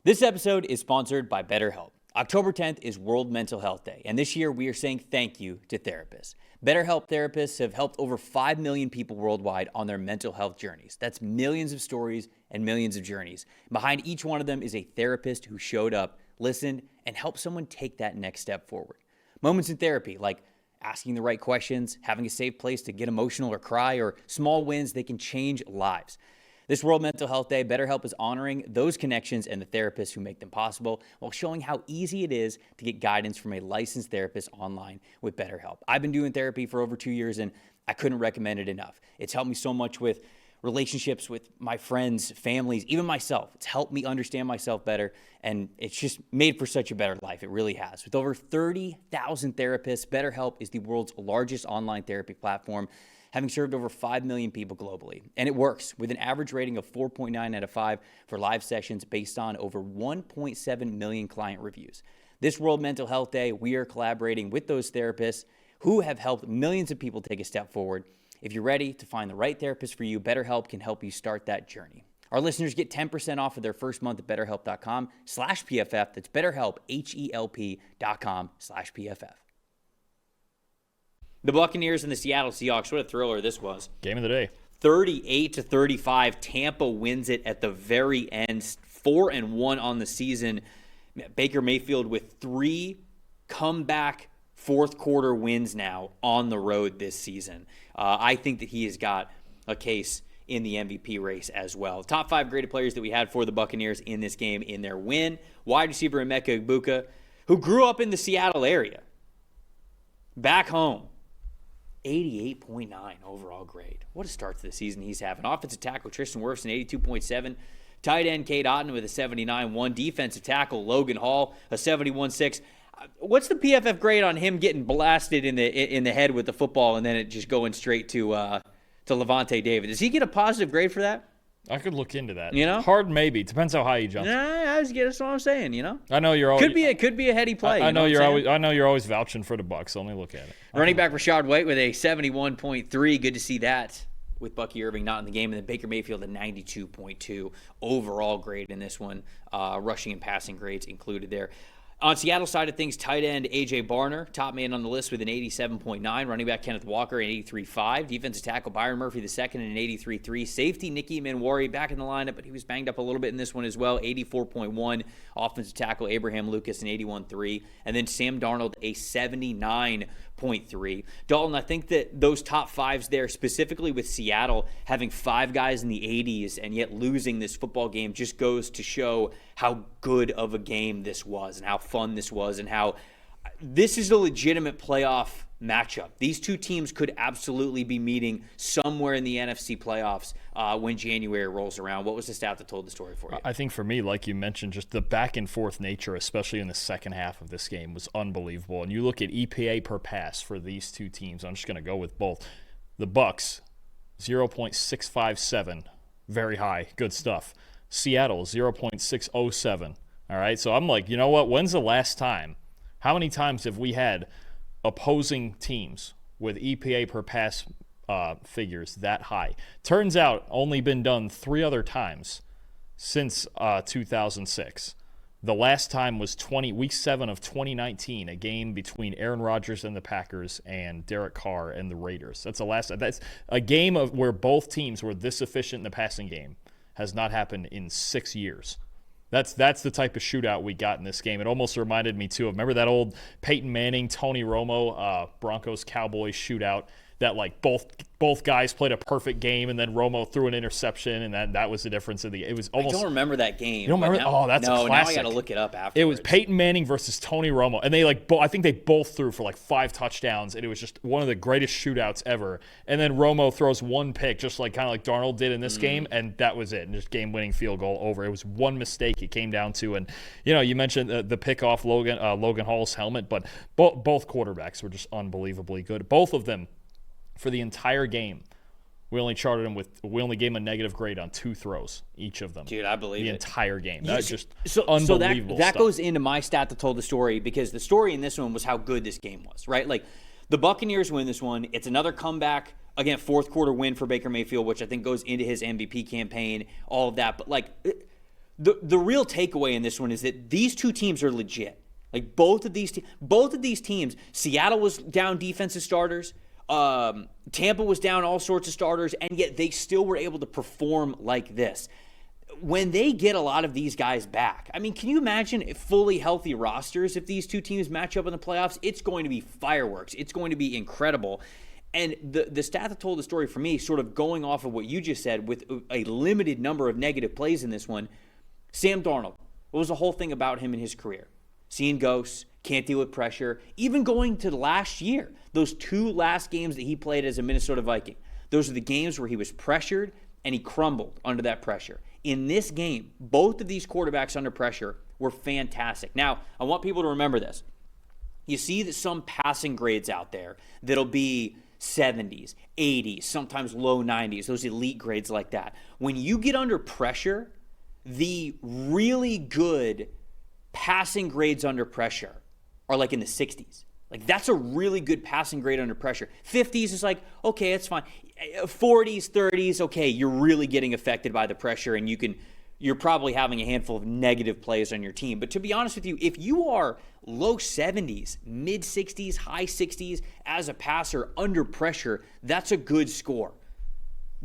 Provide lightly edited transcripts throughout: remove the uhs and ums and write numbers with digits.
This episode is sponsored by BetterHelp. October 10th is World Mental Health Day, and this year we are saying thank you to therapists. BetterHelp therapists have helped over 5 million people worldwide on their mental health journeys. That's millions of stories and millions of journeys. Behind each one of them is a therapist who showed up, listened, and helped someone take that next step forward. Moments in therapy, like asking the right questions, having a safe place to get emotional or cry, or small wins, they can change lives. This World Mental Health Day, BetterHelp is honoring those connections and the therapists who make them possible while showing how easy it is to get guidance from a licensed therapist online with BetterHelp. I've been doing therapy for over 2 years and I couldn't recommend it enough. It's helped me so much with relationships with my friends, families, even myself. It's helped me understand myself better, and it's just made for such a better life. It really has. With over 30,000 therapists, BetterHelp is the world's largest online therapy platform, having served over 5 million people globally. And it works with an average rating of 4.9 out of 5 for live sessions based on over 1.7 million client reviews. This World Mental Health Day, we are collaborating with those therapists who have helped millions of people take a step forward. If you're ready to find the right therapist for you, BetterHelp can help you start that journey. Our listeners get 10% off of their first month at BetterHelp.com/PFF. That's BetterHelp, HELP.com/PFF. The Buccaneers and the Seattle Seahawks, what a thriller this was. Game of the day. 38-35, Tampa wins it at the very end, 4-1 on the season. Baker Mayfield with 3 comeback fourth quarter wins now on the road this season. I think that he has got a case in the MVP race as well. Top 5 graded players that we had for the Buccaneers in this game in their win. Wide receiver Emeka Egbuka, who grew up in the Seattle area. Back home. 88.9 overall grade. What a start to the season he's having. Offensive tackle Tristan Wirfs, an 82.7. Tight end Cade Otton with a 79.1. Defensive tackle Logan Hall, a 71.6. What's the PFF grade on him getting blasted in the head with the football and then it just going straight to Levante David? Does he get a positive grade for that? I could look into that. You know, hard maybe. Depends how high you jump. That's what I'm saying. You know, I know you're always could be a heady play. I know you're always vouching for the Bucs. So let me look at it. Running back Rashad White with a 71.3. Good to see that with Bucky Irving not in the game, and then Baker Mayfield a 92.2 overall grade in this one. Rushing and passing grades included there. On Seattle side of things, tight end A.J. Barner, top man on the list with an 87.9. Running back Kenneth Walker, an 83.5. Defensive tackle Byron Murphy II, an 83.3. Safety Nicky Manwari back in the lineup, but he was banged up a little bit in this one as well, 84.1. Offensive tackle Abraham Lucas, an 81.3. And then Sam Darnold, a 79.3. Dalton, I think that those top 5s there, specifically with Seattle having 5 guys in the 80s and yet losing this football game, just goes to show how good of a game this was and how fun this was and how this is a legitimate playoff matchup. These two teams could absolutely be meeting somewhere in the NFC playoffs when January rolls around. What was the stat that told the story for you? I think for me, like you mentioned, just the back and forth nature, especially in the second half of this game, was unbelievable. And you look at EPA per pass for these two teams. I'm just going to go with both. The Bucs, 0.657, very high, good stuff. Seattle, 0.607. All right, so I'm like, you know what? When's the last time? How many times have we had opposing teams with EPA per pass figures that high? Turns out only been done 3 other times since 2006. The last time was week 7 of 2019, a game between Aaron Rodgers and the Packers and Derek Carr and the Raiders. That's a game of where both teams were this efficient in the passing game. Has not happened in 6 years. That's the type of shootout we got in this game. It almost reminded me, too, of, remember that old Peyton Manning, Tony Romo, Broncos-Cowboys shootout that, like, both guys played a perfect game, and then Romo threw an interception, and that was the difference. It was almost. I don't remember that game. You don't remember? That's a classic. Now I got to look it up afterwards. It was Peyton Manning versus Tony Romo, and they I think they both threw for like 5 touchdowns, and it was just one of the greatest shootouts ever. And then Romo throws one pick, just like kind of like Darnold did in this game, and that was it. And just game-winning field goal over. It was one mistake it came down to, and you mentioned the pick off Logan Hall's helmet, but both quarterbacks were just unbelievably good. Both of them. For the entire game, we only gave them a negative grade on 2 throws, each of them. Dude, I believe the it. entire game. That's just So unbelievable that stuff. goes into my stat that told the story, because the story in this one was how good this game was, right? Like, the Buccaneers win this one. It's another comeback, again, fourth quarter win for Baker Mayfield, which I think goes into his MVP campaign, all of that. But, like, the real takeaway in this one is that these two teams are legit. Like both of these teams, Seattle was down defensive starters, Tampa was down all sorts of starters, and yet they still were able to perform like this. When they get a lot of these guys back, I mean, can you imagine fully healthy rosters if these two teams match up in the playoffs? It's going to be fireworks. It's going to be incredible. And the stat that told the story for me, sort of going off of what you just said, with a limited number of negative plays in this one, Sam Darnold. What was the whole thing about him in his career? Seeing ghosts, can't deal with pressure. Even going to last year, those two last games that he played as a Minnesota Viking, those are the games where he was pressured and he crumbled under that pressure. In this game, both of these quarterbacks under pressure were fantastic. Now, I want people to remember this. You see that some passing grades out there that'll be 70s, 80s, sometimes low 90s, those elite grades like that. When you get under pressure, the really good passing grades under pressure are like in the 60s. Like that's a really good passing grade under pressure. 50s is like, okay, it's fine. 40s, 30s, okay, you're really getting affected by the pressure and you're probably having a handful of negative plays on your team. But to be honest with you, if you are low 70s, mid 60s, high 60s as a passer under pressure, that's a good score.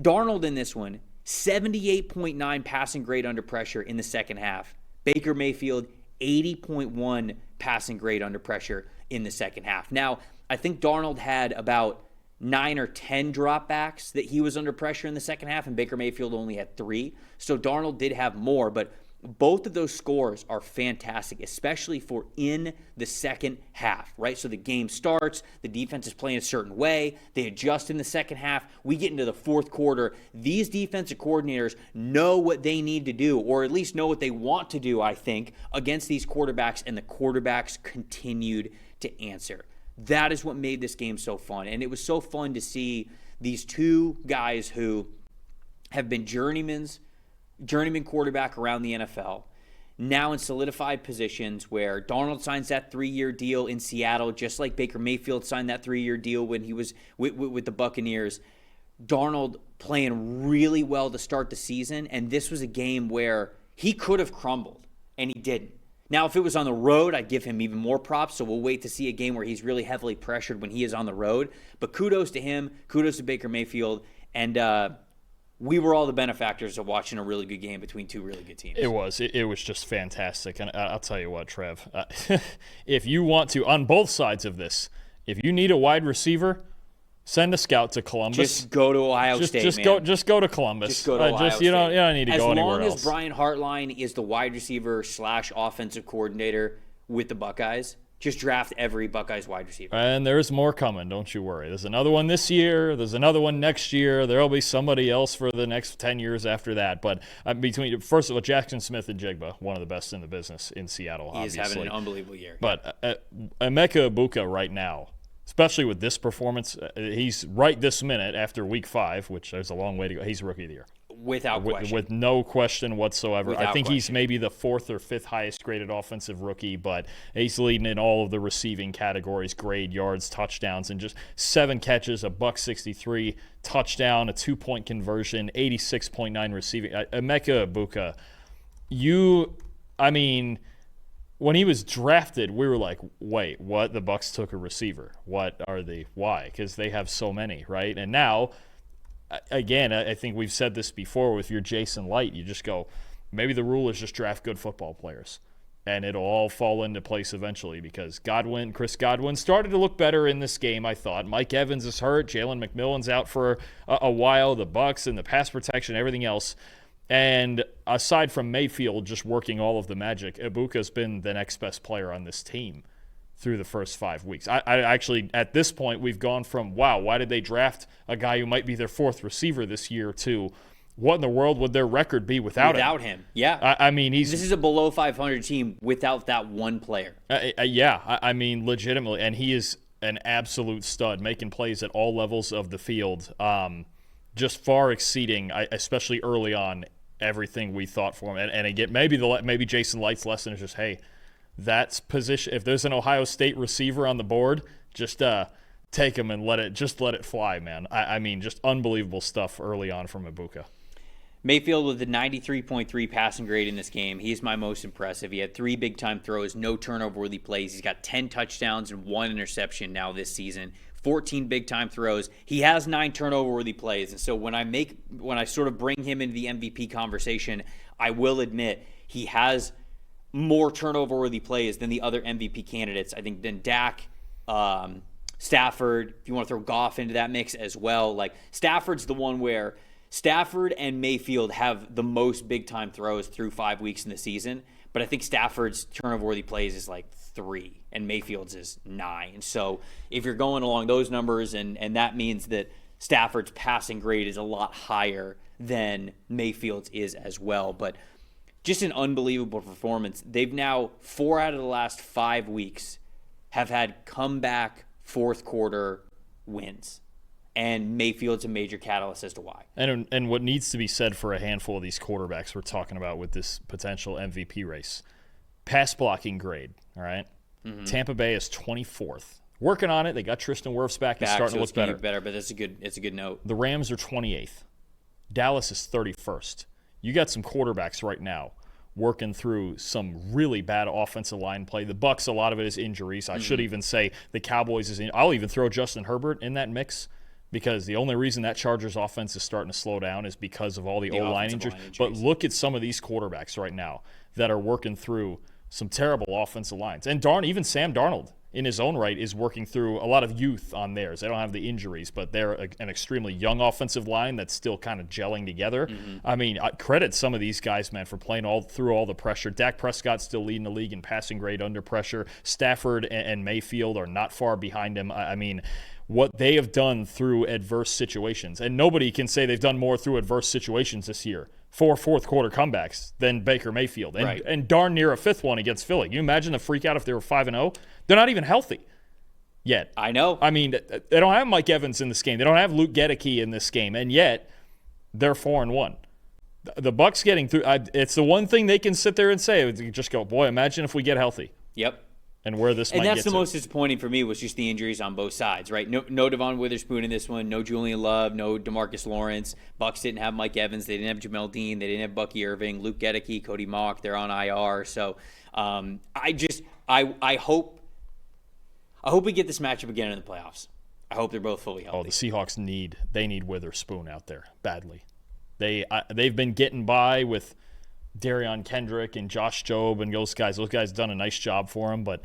Darnold in this one, 78.9 passing grade under pressure in the second half. Baker Mayfield, 80.1 passing grade under pressure in the second half. Now, I think Darnold had about 9 or 10 dropbacks that he was under pressure in the second half, and Baker Mayfield only had 3. So Darnold did have more, but both of those scores are fantastic, especially for in the second half, right? So the game starts, the defense is playing a certain way, they adjust in the second half, we get into the fourth quarter. These defensive coordinators know what they need to do, or at least know what they want to do, I think, against these quarterbacks, and the quarterbacks continued to answer. That is what made this game so fun, and it was so fun to see these two guys who have been journeyman quarterback around the NFL, now in solidified positions where Darnold signs that 3-year deal in Seattle, just like Baker Mayfield signed that 3-year deal when he was with the Buccaneers. Darnold playing really well to start the season, and this was a game where he could have crumbled, and he didn't. Now, if it was on the road, I'd give him even more props, so we'll wait to see a game where he's really heavily pressured when he is on the road. But kudos to him, kudos to Baker Mayfield, and we were all the benefactors of watching a really good game between two really good teams. It was just fantastic. And I'll tell you what, Trev, if you want to, on both sides of this, if you need a wide receiver, send a scout to Columbus. Just go to Ohio State, man. Just go to Columbus. Just go to Ohio State. You don't need to go anywhere else. As long as Brian Hartline is the wide receiver / offensive coordinator with the Buckeyes, just draft every Buckeyes wide receiver. And there's more coming, don't you worry. There's another one this year. There's another one next year. There'll be somebody else for the next 10 years after that. But first of all, Jackson Smith-Njigba, one of the best in the business in Seattle, obviously. He's having an unbelievable year. But Emeka Egbuka right now, especially with this performance, he's right this minute after week 5, which there's a long way to go. He's Rookie of the Year. Without question. With no question whatsoever. Without I think question. he's maybe the 4th or 5th highest graded offensive rookie, but he's leading in all of the receiving categories, grade, yards, touchdowns, and just 7 catches, a $163 touchdown, a 2-point conversion, 86.9 receiving. Emeka Egbuka, when he was drafted, we were like, wait, what? The Bucs took a receiver. What are they? Why? Because they have so many, right? And now, again, I think we've said this before, if you're Jason Light, you just go, maybe the rule is just draft good football players. And it'll all fall into place eventually because Chris Godwin started to look better in this game, I thought. Mike Evans is hurt. Jalen McMillan's out for a while. The Bucs and the pass protection, everything else. And aside from Mayfield just working all of the magic, Ibuka's been the next best player on this team through the first 5 weeks. I actually, at this point, we've gone from, wow, why did they draft a guy who might be their 4th receiver this year, to what in the world would their record be without him? Yeah. This is a below 500 team without that one player. Legitimately. And he is an absolute stud, making plays at all levels of the field, just far exceeding, especially early on, everything we thought for him. And again, maybe Jason Light's lesson is just, hey, that's position. If there's an Ohio State receiver on the board, just take him and let it fly, man. Just unbelievable stuff early on from Egbuka. Mayfield with a 93.3 passing grade in this game. He's my most impressive. He had 3 big-time throws, no turnover-worthy plays. He's got 10 touchdowns and 1 interception now this season. 14 big-time throws. He has 9 turnover-worthy plays. And so when I sort of bring him into the MVP conversation, I will admit he has more turnover-worthy plays than the other MVP candidates. I think than Dak, Stafford. If you want to throw Goff into that mix as well, like Stafford's the one where Stafford and Mayfield have the most big-time throws through 5 weeks in the season, but I think Stafford's turnover-worthy plays is like 3, and Mayfield's is 9. So if you're going along those numbers, and that means that Stafford's passing grade is a lot higher than Mayfield's is as well. But just an unbelievable performance. They've now, 4 out of the last 5 weeks, have had comeback fourth-quarter wins. And Mayfield's a major catalyst as to why. And what needs to be said for a handful of these quarterbacks we're talking about with this potential MVP race, pass blocking grade, all right? Mm-hmm. Tampa Bay is 24th. Working on it. They got Tristan Wirfs back. He's starting to look better. But it's a good note. The Rams are 28th. Dallas is 31st. You got some quarterbacks right now working through some really bad offensive line play. The Bucs, a lot of it is injuries. I should even say the Cowboys is in. I'll even throw Justin Herbert in that mix, because the only reason that Chargers offense is starting to slow down is because of all the O-line injuries. But look at some of these quarterbacks right now that are working through some terrible offensive lines. And even Sam Darnold, in his own right, is working through a lot of youth on theirs. They don't have the injuries, but they're an extremely young offensive line that's still kind of gelling together. Mm-hmm. I mean, I credit some of these guys, man, for playing through all the pressure. Dak Prescott's still leading the league in passing grade under pressure. Stafford and Mayfield are not far behind him. I mean, what they have done through adverse situations. And nobody can say they've done more through adverse situations this year. 4 fourth-quarter comebacks than Baker Mayfield. And darn near a 5th one against Philly. Can you imagine the freak out if they were 5-0? They're not even healthy yet. I know. I mean, they don't have Mike Evans in this game. They don't have Luke Gedeke in this game. And yet, they're 4-1. The Bucs getting through, it's the one thing they can sit there and say, just go, boy, imagine if we get healthy. Yep. And where this might get to. And that's the most disappointing for me, was just the injuries on both sides, right? No Devon Witherspoon in this one, no Julian Love, no DeMarcus Lawrence. Bucs didn't have Mike Evans, they didn't have Jamel Dean, they didn't have Bucky Irving, Luke Gedeke, Cody Mock, they're on IR. So I hope we get this matchup again in the playoffs. I hope they're both fully healthy. Oh, the Seahawks need Witherspoon out there badly. They've been getting by with Darion Kendrick and Josh Jobe and those guys. Those guys done a nice job for him, but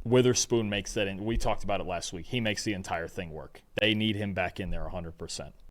Witherspoon makes that. And we talked about it last week. He makes the entire thing work. They need him back in there 100%.